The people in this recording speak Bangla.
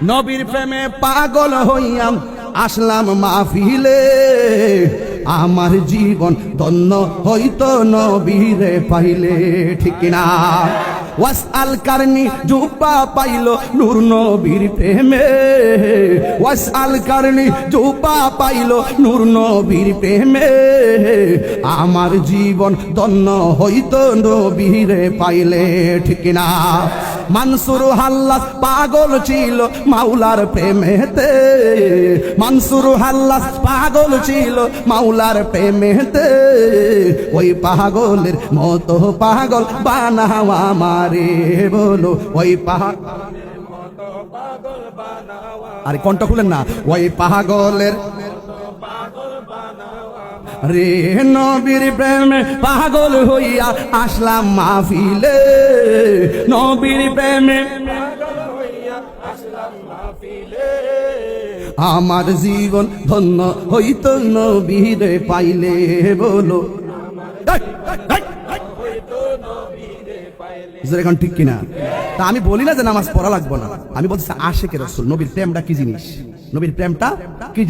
নবীর প্রেমে পাগল হইয়াম আসলাম মাহফিলে, আমার জীবন ধন্য হইতো নবীরে পাইলে। ঠিক না? ওয়াসআল কারনি জুব্বা পাইলো নূর নবীর প্রেমে, ওয়াসআল কারনি জুব্বা পাইলো নূর নবীর প্রেমে, আমার জীবন ধন্য হইতো নবীরে পাইলে। ঠিক না? মানসুর হাল্লাস পাগল ছিল মাওলার প্রেমেতে, মানসুর হাল্লাস পাগল ছিল মাওলার প্রেমেতে, ওই পাগলের মতো পাগল বানাও আমারে বলো, ওই পাগলের মতো পাগল বানাও। আরে কণ্ঠ খুলেন না, ওই পাগলের রে নবীর প্রেমে পাগল হইয়া আসলাম মাহফিলে, নবীর প্রেমে পাগল হইয়া আসলাম মাহফিলে, আমার জীবন ধন্য হইতো নবীরে পাইলে বলো। এখন ঠিক কিনা? তা আমি বলি না যে নামাজ পড়া লাগবো না, আমি বলছি আশিকে রাসূল, নবীর প্রেমটা কি জিনিস, নবীর প্রেমটা কি জিনিস।